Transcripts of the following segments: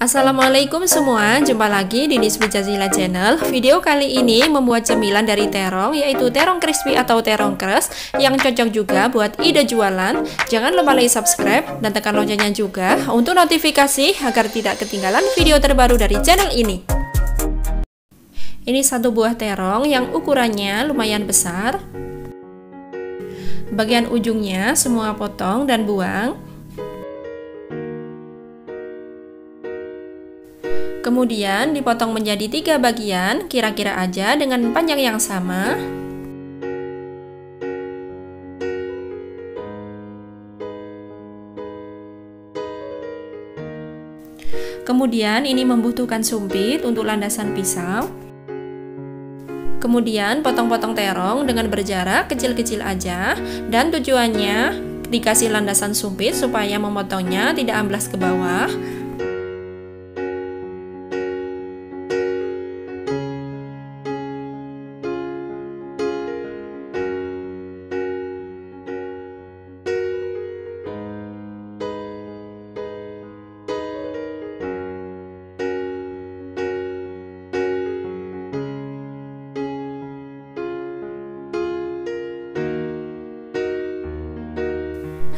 Assalamualaikum semua, jumpa lagi di Nisbi Jazila Channel. Video kali ini membuat cemilan dari terong, yaitu terong crispy atau terong crust, yang cocok juga buat ide jualan. Jangan lupa like, subscribe, dan tekan loncengnya juga untuk notifikasi agar tidak ketinggalan video terbaru dari channel ini. Ini satu buah terong yang ukurannya lumayan besar. Bagian ujungnya semua potong dan buang. Kemudian dipotong menjadi 3 bagian, kira-kira aja dengan panjang yang sama. Kemudian ini membutuhkan sumpit untuk landasan pisau. Kemudian potong-potong terong dengan berjarak kecil-kecil aja, dan tujuannya dikasih landasan sumpit supaya memotongnya tidak amblas ke bawah.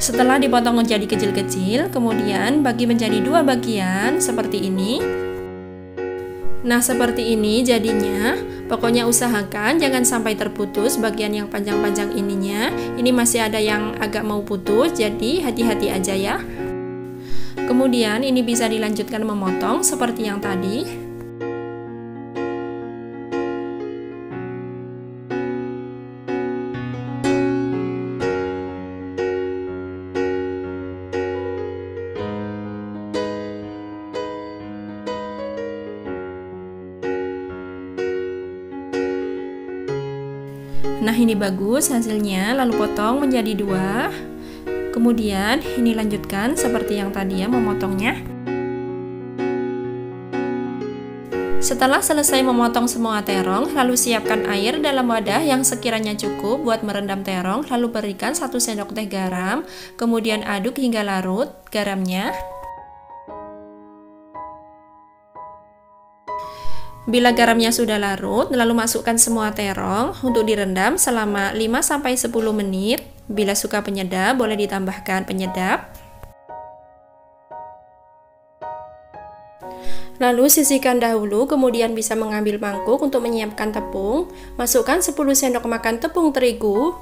Setelah dipotong menjadi kecil-kecil, kemudian bagi menjadi 2 bagian seperti ini. Nah, seperti ini jadinya. Pokoknya usahakan jangan sampai terputus bagian yang panjang-panjang ininya. Ini masih ada yang agak mau putus, jadi hati-hati aja ya. Kemudian ini bisa dilanjutkan memotong seperti yang tadi. Nah, ini bagus hasilnya, lalu potong menjadi 2. Kemudian ini lanjutkan seperti yang tadi ya, memotongnya. Setelah selesai memotong semua terong, lalu siapkan air dalam wadah yang sekiranya cukup buat merendam terong, lalu berikan 1 sendok teh garam, kemudian aduk hingga larut garamnya. Bila garamnya sudah larut, lalu masukkan semua terong untuk direndam selama 5-10 menit. Bila suka penyedap, boleh ditambahkan penyedap. Lalu sisihkan dahulu, kemudian bisa mengambil mangkuk untuk menyiapkan tepung. Masukkan 10 sendok makan tepung terigu.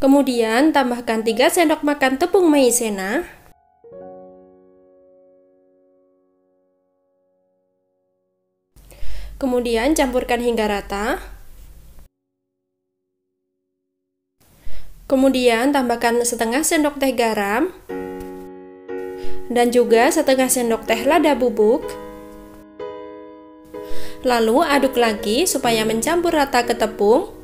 Kemudian tambahkan 3 sendok makan tepung maizena. Kemudian campurkan hingga rata. Kemudian tambahkan setengah sendok teh garam. Dan juga setengah sendok teh lada bubuk. Lalu aduk lagi supaya mencampur rata ke tepung.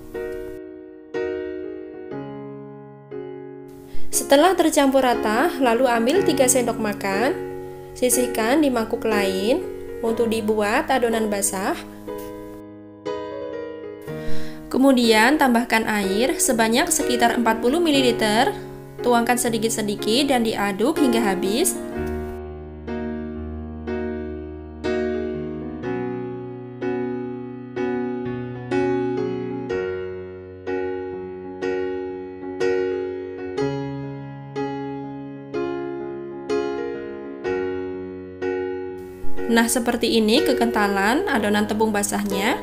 Setelah tercampur rata, lalu ambil 3 sendok makan, sisihkan di mangkuk lain untuk dibuat adonan basah. Kemudian tambahkan air sebanyak sekitar 40 ml, tuangkan sedikit-sedikit dan diaduk hingga habis. Nah, seperti ini kekentalan adonan tepung basahnya.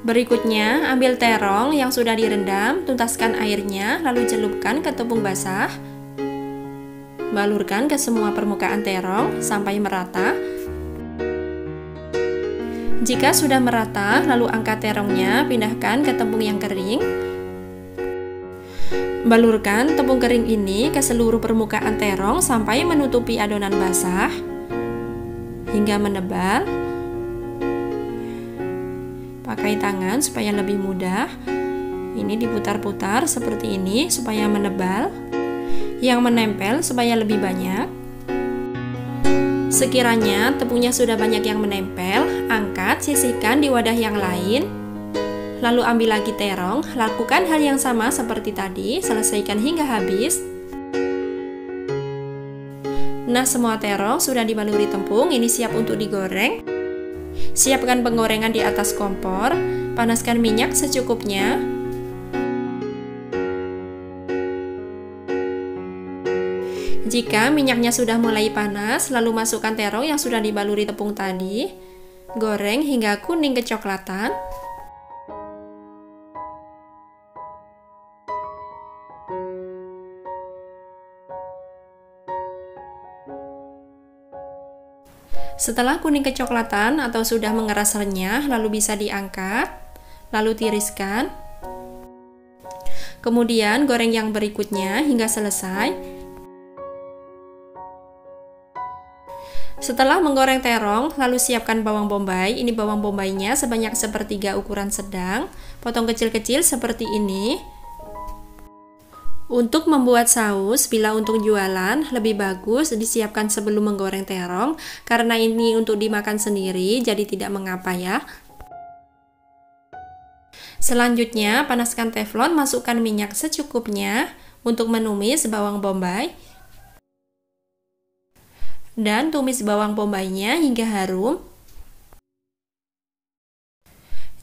Berikutnya, ambil terong yang sudah direndam, tuntaskan airnya, lalu celupkan ke tepung basah. Balurkan ke semua permukaan terong sampai merata. Jika sudah merata, lalu angkat terongnya, pindahkan ke tepung yang kering. Balurkan tepung kering ini ke seluruh permukaan terong sampai menutupi adonan basah hingga menebal. Pakai tangan supaya lebih mudah. Ini diputar-putar seperti ini supaya menebal. yang menempel supaya lebih banyak. Sekiranya tepungnya sudah banyak yang menempel, angkat, sisihkan di wadah yang lain. Lalu ambil lagi terong, lakukan hal yang sama seperti tadi, selesaikan hingga habis. Nah, semua terong sudah dibaluri tepung, ini siap untuk digoreng. Siapkan penggorengan di atas kompor, panaskan minyak secukupnya. Jika minyaknya sudah mulai panas, lalu masukkan terong yang sudah dibaluri tepung tadi. Goreng hingga kuning kecoklatan. Setelah kuning kecoklatan atau sudah mengeras renyah, lalu bisa diangkat, lalu tiriskan. Kemudian goreng yang berikutnya hingga selesai. Setelah menggoreng terong, lalu siapkan bawang bombay. Ini bawang bombaynya sebanyak sepertiga ukuran sedang, potong kecil-kecil seperti ini. Untuk membuat saus, bila untuk jualan, lebih bagus disiapkan sebelum menggoreng terong, karena ini untuk dimakan sendiri, jadi tidak mengapa ya. Selanjutnya, panaskan teflon, masukkan minyak secukupnya untuk menumis bawang bombay. Dan tumis bawang bombaynya hingga harum.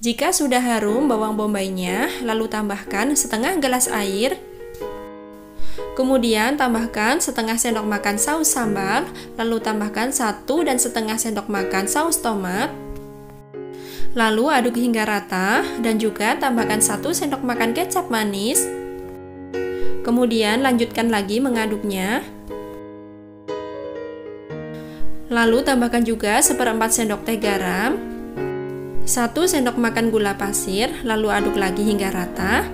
Jika sudah harum bawang bombaynya, lalu tambahkan setengah gelas air. Kemudian tambahkan setengah sendok makan saus sambal, lalu tambahkan 1,5 sendok makan saus tomat. Lalu aduk hingga rata dan juga tambahkan 1 sendok makan kecap manis. Kemudian lanjutkan lagi mengaduknya. Lalu tambahkan juga 1/4 sendok teh garam, 1 sendok makan gula pasir, lalu aduk lagi hingga rata.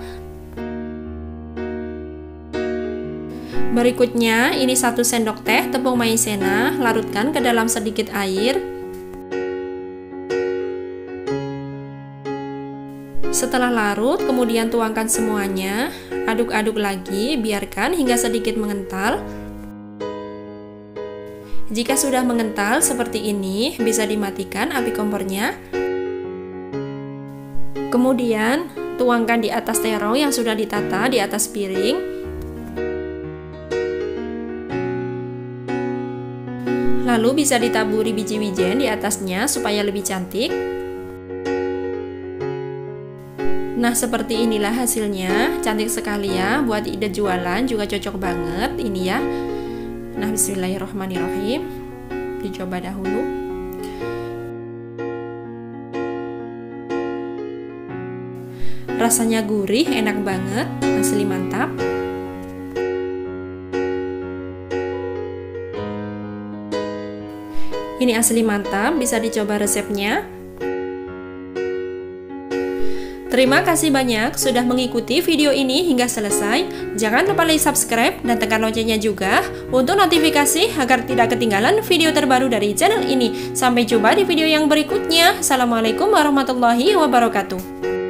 Berikutnya, ini 1 sendok teh tepung maizena, larutkan ke dalam sedikit air. Setelah larut, kemudian tuangkan semuanya, aduk-aduk lagi, biarkan hingga sedikit mengental. Jika sudah mengental seperti ini, bisa dimatikan api kompornya. Kemudian, tuangkan di atas terong yang sudah ditata di atas piring. Lalu bisa ditaburi biji wijen di atasnya supaya lebih cantik. Nah, seperti inilah hasilnya. Cantik sekali ya, buat ide jualan juga cocok banget ini ya. Nah, bismillahirrohmanirrohim. Dicoba dahulu. Rasanya gurih, enak banget, asli mantap. Ini asli mantap, bisa dicoba resepnya. Terima kasih banyak sudah mengikuti video ini hingga selesai. Jangan lupa like, subscribe, dan tekan loncengnya juga untuk notifikasi agar tidak ketinggalan video terbaru dari channel ini. Sampai jumpa di video yang berikutnya. Assalamualaikum warahmatullahi wabarakatuh.